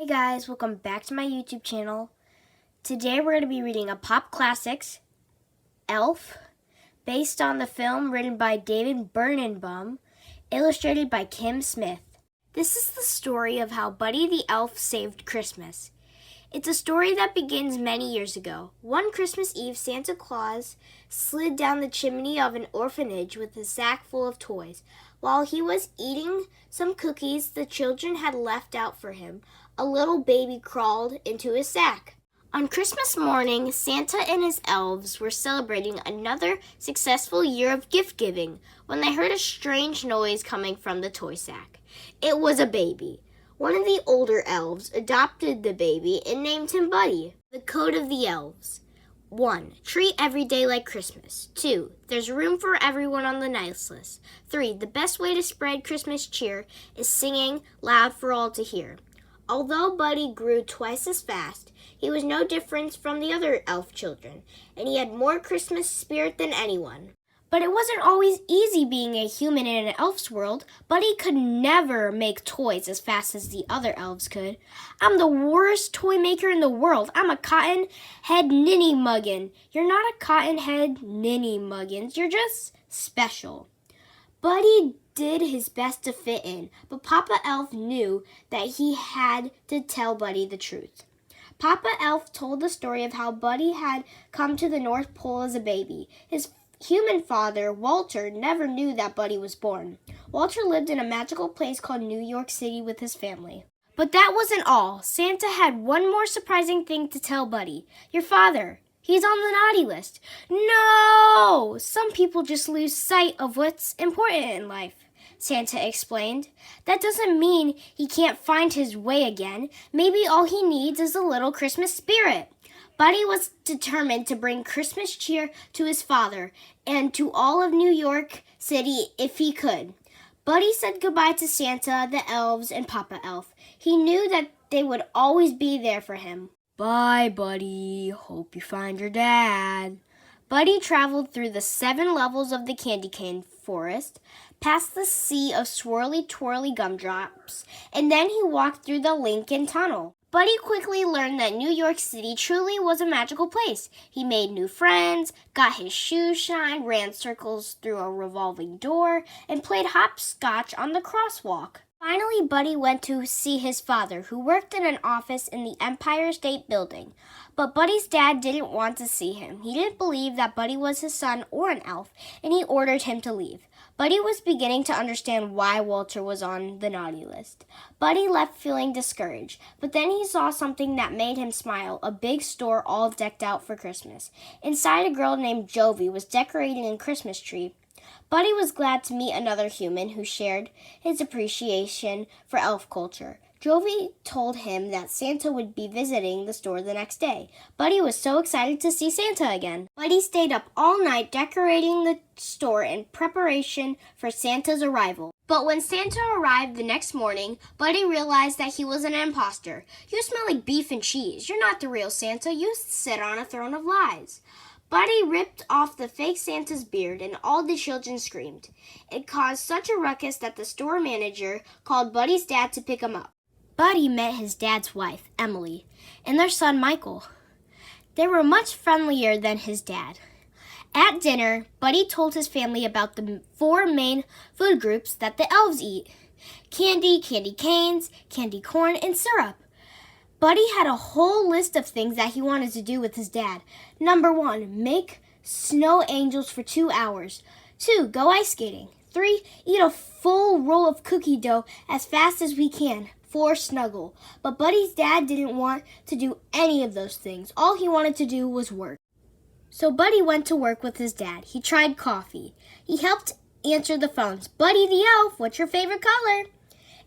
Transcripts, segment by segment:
Hey guys, welcome back to my YouTube channel. Today we're going to be reading a pop classics, Elf, based on the film written by David Birnbaum, illustrated by Kim Smith. This is the story of how Buddy the Elf saved Christmas. It's a story that begins many years ago. One Christmas Eve, Santa Claus slid down the chimney of an orphanage with a sack full of toys. While he was eating some cookies the children had left out for him, a little baby crawled into his sack. On Christmas morning, Santa and his elves were celebrating another successful year of gift-giving when they heard a strange noise coming from the toy sack. It was a baby. One of the older elves adopted the baby and named him Buddy. The Code of the Elves. 1. Treat every day like Christmas. 2. There's room for everyone on the nice list. 3. The best way to spread Christmas cheer is singing loud for all to hear. Although Buddy grew twice as fast, he was no different from the other elf children, and he had more Christmas spirit than anyone. But it wasn't always easy being a human in an elf's world. Buddy could never make toys as fast as the other elves could. I'm the worst toy maker in the world. I'm a cotton-head ninny-muggin. You're not a cotton-head ninny-muggins. You're just special. Buddy did his best to fit in, but Papa Elf knew that he had to tell Buddy the truth. Papa Elf told the story of how Buddy had come to the North Pole as a baby. His human father, Walter, never knew that Buddy was born. Walter lived in a magical place called New York City with his family. But that wasn't all. Santa had one more surprising thing to tell Buddy. Your father, he's on the naughty list. No! Some people just lose sight of what's important in life, Santa explained. That doesn't mean he can't find his way again. Maybe all he needs is a little Christmas spirit. Buddy was determined to bring Christmas cheer to his father and to all of New York City if he could. Buddy said goodbye to Santa, the elves, and Papa Elf. He knew that they would always be there for him. Bye, Buddy. Hope you find your dad. Buddy traveled through the 7 levels of the candy cane forest, past the sea of swirly-twirly gumdrops, and then he walked through the Lincoln Tunnel. Buddy quickly learned that New York City truly was a magical place. He made new friends, got his shoes shined, ran circles through a revolving door, and played hopscotch on the crosswalk. Finally, Buddy went to see his father, who worked in an office in the Empire State Building. But Buddy's dad didn't want to see him. He didn't believe that Buddy was his son or an elf, and he ordered him to leave. Buddy was beginning to understand why Walter was on the naughty list. Buddy left feeling discouraged, but then he saw something that made him smile, a big store all decked out for Christmas. Inside, a girl named Jovi was decorating a Christmas tree. Buddy was glad to meet another human who shared his appreciation for elf culture. Jovi told him that Santa would be visiting the store the next day. Buddy was so excited to see Santa again. Buddy stayed up all night decorating the store in preparation for Santa's arrival. But when Santa arrived the next morning, Buddy realized that he was an imposter. You smell like beef and cheese. You're not the real Santa. You sit on a throne of lies. Buddy ripped off the fake Santa's beard, and all the children screamed. It caused such a ruckus that the store manager called Buddy's dad to pick him up. Buddy met his dad's wife, Emily, and their son, Michael. They were much friendlier than his dad. At dinner, Buddy told his family about the 4 main food groups that the elves eat: candy, candy canes, candy corn, and syrup. Buddy had a whole list of things that he wanted to do with his dad. Number 1, make snow angels for 2 hours. 2, go ice skating. 3, eat a full roll of cookie dough as fast as we can. 4, snuggle. But Buddy's dad didn't want to do any of those things. All he wanted to do was work. So Buddy went to work with his dad. He tried coffee. He helped answer the phones. Buddy the elf, what's your favorite color?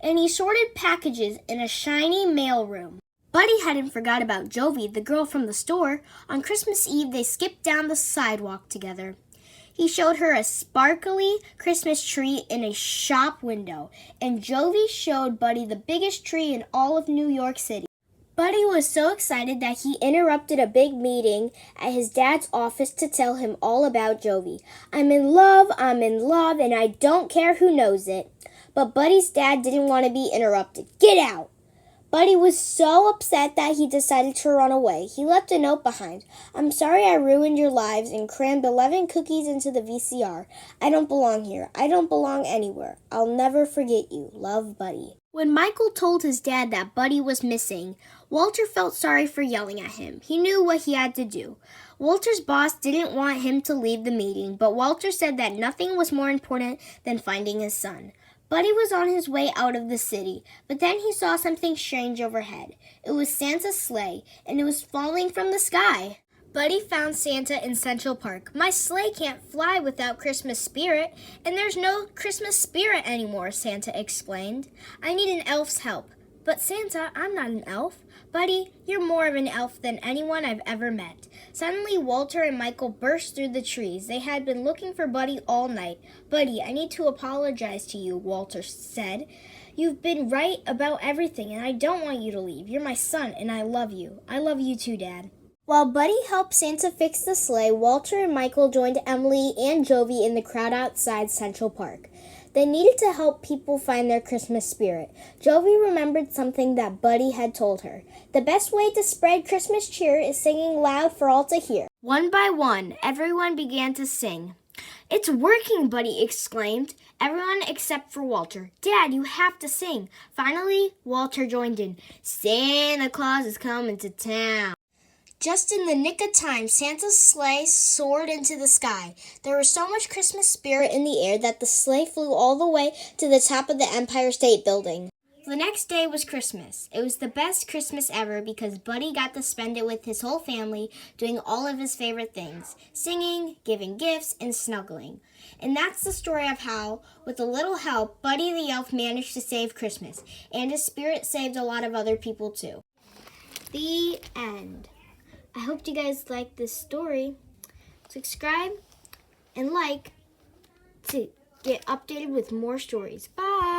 And he sorted packages in a shiny mail room. Buddy hadn't forgot about Jovi, the girl from the store. On Christmas Eve, they skipped down the sidewalk together. He showed her a sparkly Christmas tree in a shop window, and Jovi showed Buddy the biggest tree in all of New York City. Buddy was so excited that he interrupted a big meeting at his dad's office to tell him all about Jovi. I'm in love, and I don't care who knows it. But Buddy's dad didn't want to be interrupted. Get out! Buddy was so upset that he decided to run away. He left a note behind. "I'm sorry I ruined your lives and crammed 11 cookies into the VCR. I don't belong here. I don't belong anywhere. I'll never forget you. Love, Buddy." When Michael told his dad that Buddy was missing, Walter felt sorry for yelling at him. He knew what he had to do. Walter's boss didn't want him to leave the meeting, but Walter said that nothing was more important than finding his son. Buddy was on his way out of the city, but then he saw something strange overhead. It was Santa's sleigh, and it was falling from the sky. Buddy found Santa in Central Park. "My sleigh can't fly without Christmas spirit, and there's no Christmas spirit anymore," Santa explained. "I need an elf's help." "But Santa, I'm not an elf." "Buddy, you're more of an elf than anyone I've ever met." Suddenly, Walter and Michael burst through the trees. They had been looking for Buddy all night. "Buddy, I need to apologize to you," Walter said. "You've been right about everything, and I don't want you to leave. You're my son, and I love you. I love you too, Dad." While Buddy helped Santa fix the sleigh, Walter and Michael joined Emily and Jovi in the crowd outside Central Park. They needed to help people find their Christmas spirit. Jovi remembered something that Buddy had told her. The best way to spread Christmas cheer is singing loud for all to hear. One by one, everyone began to sing. "It's working," Buddy exclaimed. Everyone except for Walter. "Dad, you have to sing." Finally, Walter joined in. "Santa Claus is coming to town." Just in the nick of time, Santa's sleigh soared into the sky. There was so much Christmas spirit in the air that the sleigh flew all the way to the top of the Empire State Building. The next day was Christmas. It was the best Christmas ever because Buddy got to spend it with his whole family, doing all of his favorite things, singing, giving gifts, and snuggling. And that's the story of how, with a little help, Buddy the Elf managed to save Christmas, and his spirit saved a lot of other people too. The end. I hope you guys liked this story. Subscribe and like to get updated with more stories. Bye!